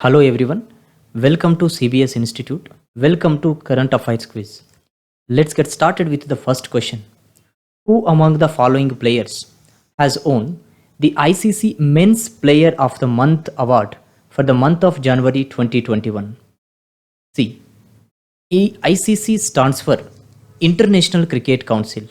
Hello everyone, welcome to CBS Institute. Welcome to Current Affairs Quiz. Let's get started with the first question. Who among the following players has won the ICC Men's Player of the Month award for the month of January 2021? See, ICC stands for International Cricket Council.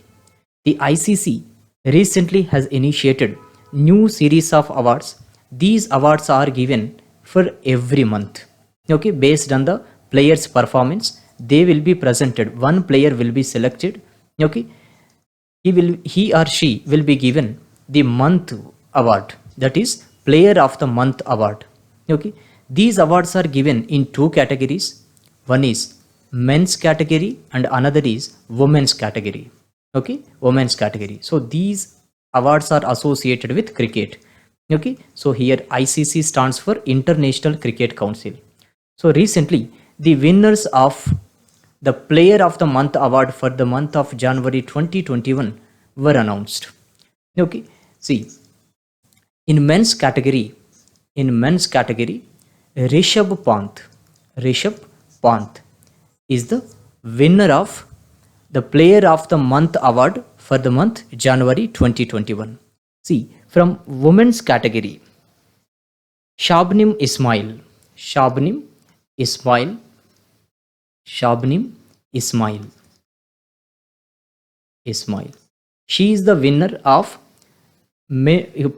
The ICC recently has initiated new series of awards. These awards are given for every month. Okay, based on the player's performance, they will be presented. One player will be selected. Okay, he or she will be given the month award, that is Player of the Month award. Okay, these awards are given in two categories. One is men's category and another is women's category. Okay, women's category. So these awards are associated with cricket. Okay, so here ICC stands for International Cricket Council. So recently the winners of the Player of the Month award for the month of January 2021 were announced. Okay, see, in men's category, Rishabh Pant is the winner of the Player of the Month award for the month January 2021. See, from women's category, Shabnim Ismail, Shabnim Ismail, Shabnim Ismail, Ismail. She is the winner of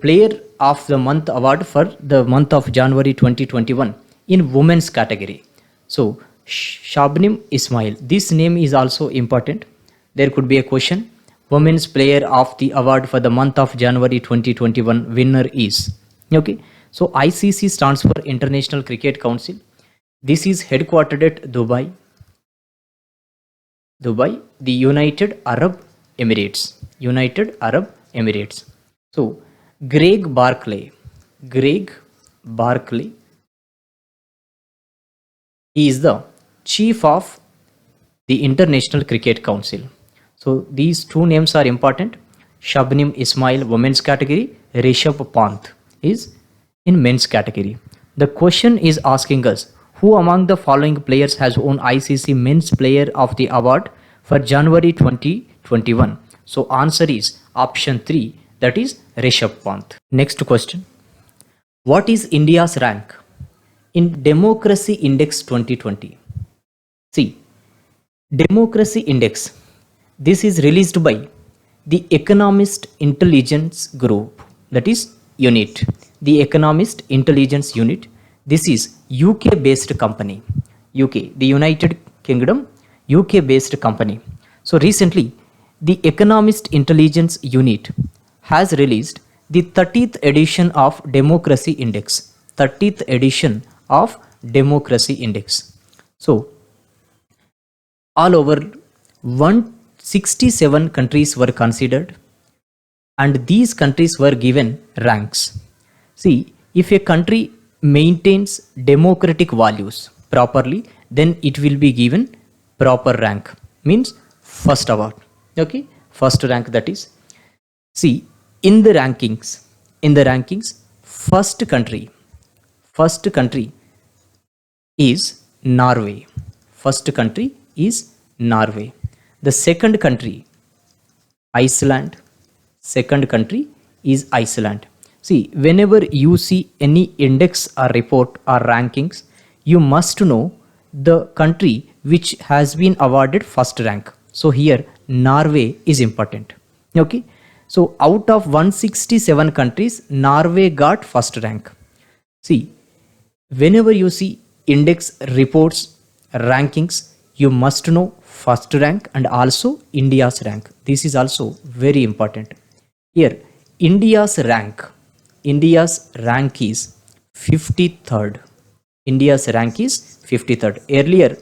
Player of the Month award for the month of January 2021 in women's category. So Shabnim Ismail, this name is also important. There could be a question. Women's Player of the award for the month of January 2021 winner is. Okay, so ICC stands for International Cricket Council. This is headquartered at Dubai, the United Arab Emirates. So Greg Barclay, he is the chief of the International Cricket Council. So these two names are important. Shabnim Ismail, women's category. Rishabh Pant is in men's category. The question is asking us, who among the following players has won ICC Men's Player of the Award for January 2021? So answer is option 3, that is Rishabh Pant. Next question. What is India's rank in Democracy Index 2020? See, Democracy Index, this is released by the Economist Intelligence Group, that is unit. The Economist Intelligence Unit, this is UK based company. UK, the United Kingdom, UK based company. So recently the Economist Intelligence Unit has released the 30th edition of Democracy Index. 30th edition of Democracy Index. So all over 167 countries were considered and these countries were given ranks. See, if a country maintains democratic values properly, then it will be given proper rank, means first award. Okay, first rank, that is. See, in the rankings, first country is Norway. First country is Norway. The second country, Iceland. Second country is Iceland. See, whenever you see any index or report or rankings, you must know the country which has been awarded first rank. So here Norway is important. Okay, so out of 167 countries, Norway got first rank. See, whenever you see index reports, rankings, you must know first rank and also India's rank. This is also very important. Here India's rank is 53rd. India's rank is 53rd. Earlier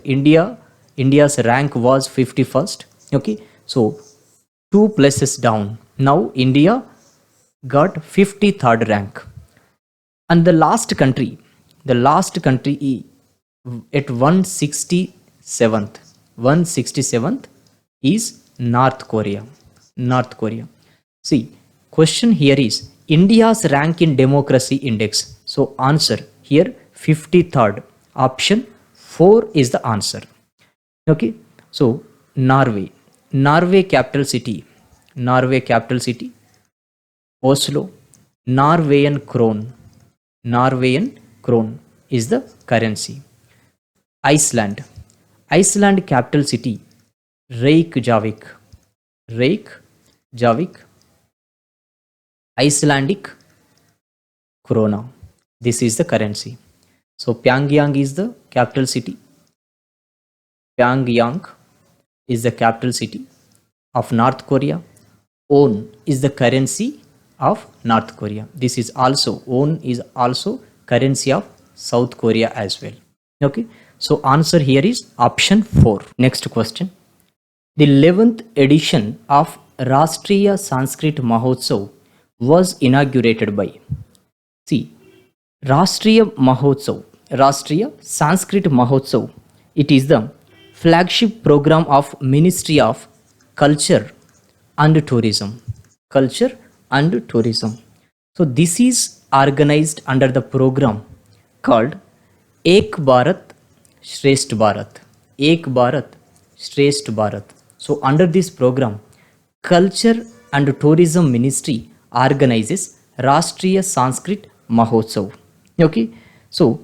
India's rank was 51st. Okay, so 2 places down. Now India got 53rd rank. And the last country at 167th is North Korea. See, question here is India's rank in Democracy Index. So answer here 53rd. Option 4 is the answer. Okay, so Norway. Norway capital city. Norway capital city. Oslo. Norwegian krone. Norwegian krone is the currency. Iceland. Iceland capital city. Reykjavik. Reykjavik. Icelandic krona. This is the currency. So Pyongyang is the capital city. Pyongyang is the capital city of North Korea. Won is the currency of North Korea. This is also, won is also currency of South Korea as well. Okay, so answer here is option 4. Next question. The 11th edition of Rashtriya Sanskrit Mahotsav was inaugurated by. See, Rashtriya Mahotsav, Rashtriya Sanskrit Mahotsav, it is the flagship program of Ministry of Culture and Tourism. Culture and Tourism. So this is organized under the program called Ek Bharat Shresth Bharat. Ek Bharat Shresth Bharat. So under this program, Culture and Tourism Ministry organizes Rashtriya Sanskrit Mahotsav. Okay, so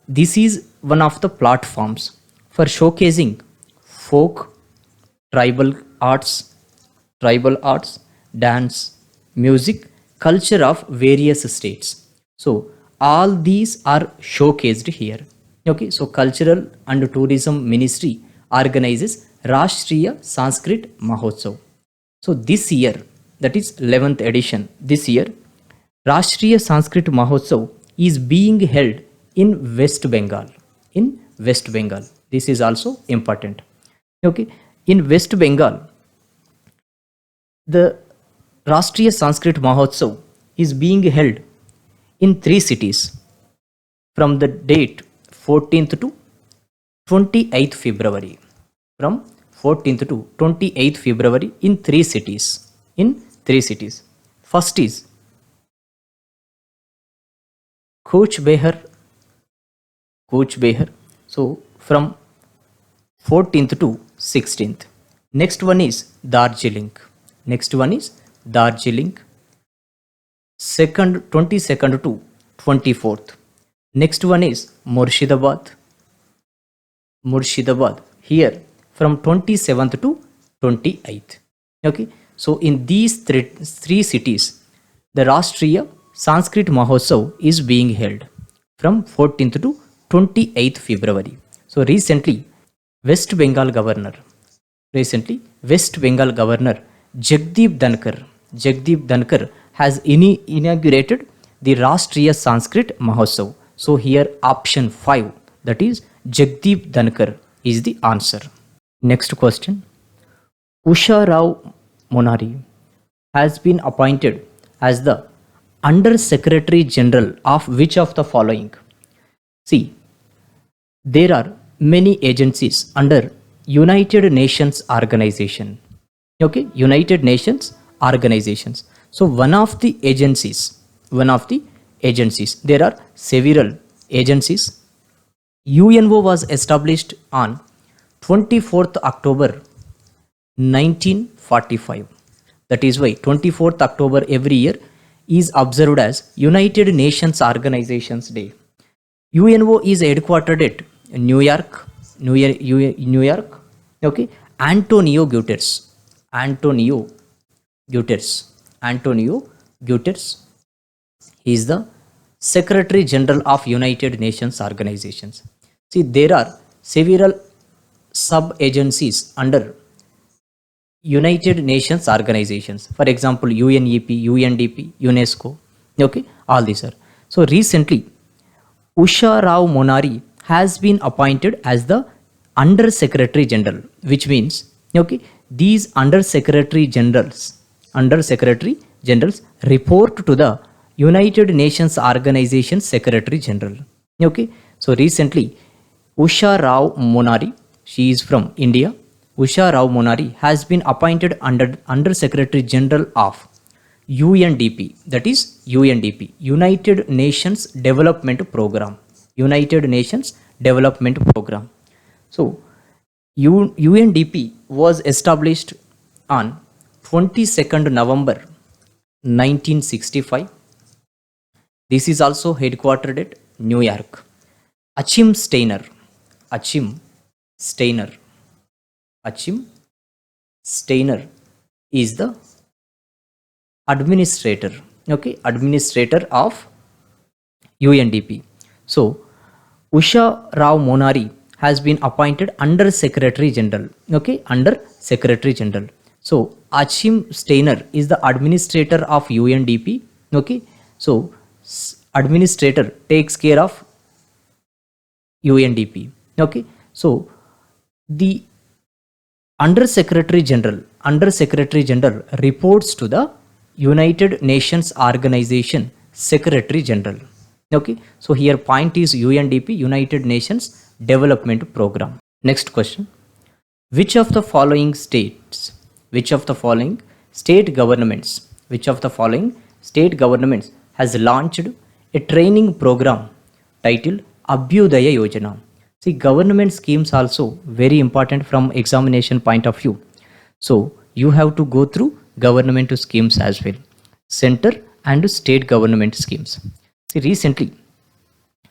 this is one of the platforms for showcasing folk, tribal arts, dance, music, culture of various states. So all these are showcased here. Okay, so Cultural and Tourism Ministry organizes Rashtriya Sanskrit Mahotsav. So this year, that is 11th edition, this year, Rashtriya Sanskrit Mahotsav is being held in West Bengal. In West Bengal. This is also important. Okay, in West Bengal, the Rashtriya Sanskrit Mahotsav is being held in 3 cities from the date 14th to 28th February. From 14th to 28th February in 3 cities. In 3 cities. First is Cooch Behar. So from 14th to 16th. Next one is Darjeeling. 22nd to 24th. Next one is Murshidabad. Here from 27th to 28th. Okay, so in these three cities, the Rashtriya Sanskrit Mahotsav is being held from 14th to 28th February. So recently, West Bengal Governor Jagdeep Dhankar has inaugurated the Rashtriya Sanskrit Mahotsav. So here option 5, that is Jagdeep Dhankar, is the answer. Next question. Usha Rao Monari has been appointed as the Under Secretary General of which of the following? See, there are many agencies under United Nations Organization. Okay, United Nations Organizations. So one of the agencies, there are several agencies. UNO was established on 24th October 1945. That is why 24th October every year is observed as United Nations Organizations Day. UNO is headquartered at New York. Okay, Antonio Guterres. He is the Secretary General of United Nations Organizations. See, there are several sub-agencies under United Nations Organizations. For example, UNEP, UNDP, UNESCO. Okay, all these are. So recently, Usha Rao Monari has been appointed as the Under Secretary General, which means, okay, these Under Secretary Generals report to the United Nations Organization Secretary General. Okay, so recently, Usha Rao Monari, she is from India. Usha Rao Monari has been appointed Under Secretary General of UNDP, that is UNDP, United Nations Development Program. United Nations Development Program. So UNDP was established on 22nd November 1965. This is also headquartered at New York. Achim Steiner, Achim Steiner, Achim Steiner is the administrator, okay, administrator of UNDP. So Usha Rao Monari has been appointed under Secretary General, okay, under Secretary General. So Achim Steiner is the administrator of UNDP, okay. So administrator takes care of UNDP, okay. So the under Secretary General reports to the United Nations Organization Secretary General, okay. So here point is UNDP, United Nations Development Program. Next question: which of the following state governments has launched a training program titled Abhyudaya Yojana? See, government schemes also very important from examination point of view. So you have to go through government schemes as well, center and state government schemes. See, recently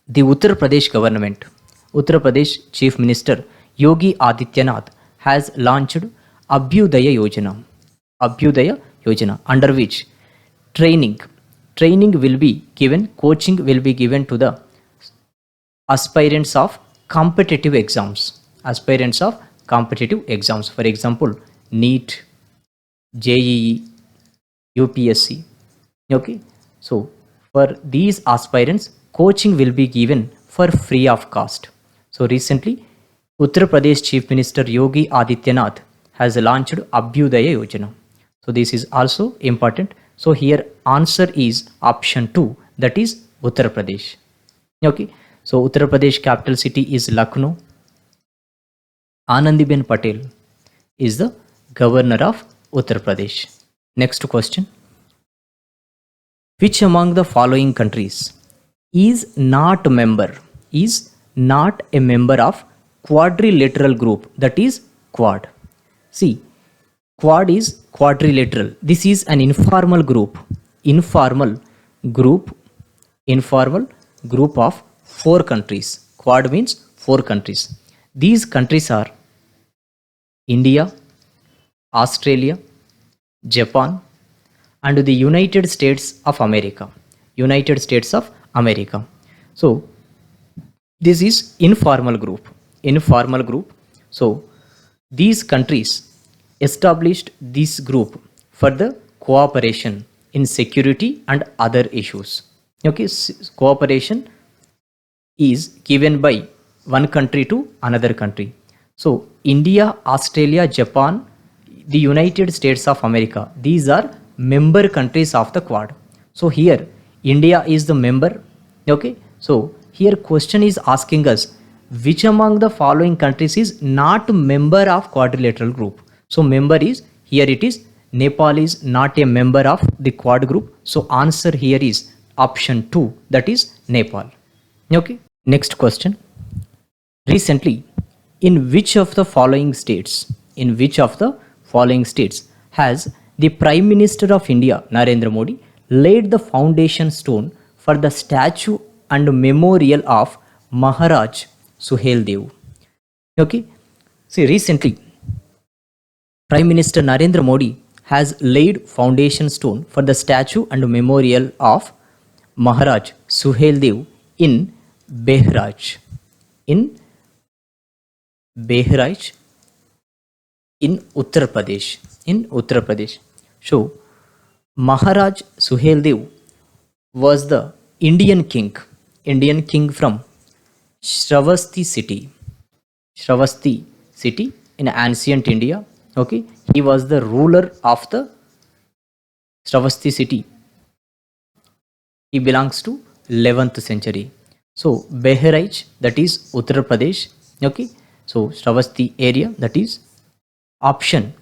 the Uttar Pradesh government, Uttar Pradesh Chief Minister Yogi Adityanath has launched Abhyudaya Yojana, under which training will be given, coaching will be given to the aspirants of competitive exams. For example, NEET, JEE, UPSC. Okay. So for these aspirants, coaching will be given for free of cost. So recently, Uttar Pradesh Chief Minister Yogi Adityanath has launched Abhyudaya Yojana. So this is also important. So here answer is option 2, that is Uttar Pradesh. Okay. So Uttar Pradesh capital city is Lucknow. Anandiben Patel is the governor of Uttar Pradesh. Next question: which among the following countries is not a member of quadrilateral group, that is Quad? See, Quad is quadrilateral. This is an informal group of 4 countries. Quad means 4 countries. These countries are India, Australia, Japan, and the United States of America. So this is informal group. So these countries established this group for the cooperation in security and other issues. Okay, cooperation is given by one country to another country. So India, Australia, Japan, the United States of America, these are member countries of the Quad. So here India is the member. Okay, so here question is asking us which among the following countries is not member of quadrilateral group. So member is, here it is Nepal is not a member of the Quad group. So answer here is option 2, that is Nepal. Okay. Next question: recently, in which of the following states has the Prime Minister of India, Narendra Modi, laid the foundation stone for the statue and memorial of Maharaj Suhail Dev? Okay. See, recently Prime Minister Narendra Modi has laid foundation stone for the statue and memorial of Maharaj Suhail Dev in Behraj, in Uttar Pradesh. So Maharaj Suhail Dev was the Indian king from Shravasti city in ancient India. Okay, he was the ruler of the Shravasti city. He belongs to 11th century. So Behraj, that is Uttar Pradesh. Okay, so Shravasti area, that is option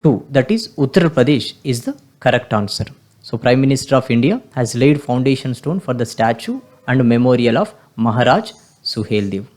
2, that is Uttar Pradesh is the correct answer. So Prime Minister of India has laid foundation stone for the statue and memorial of Maharaj Suheldev.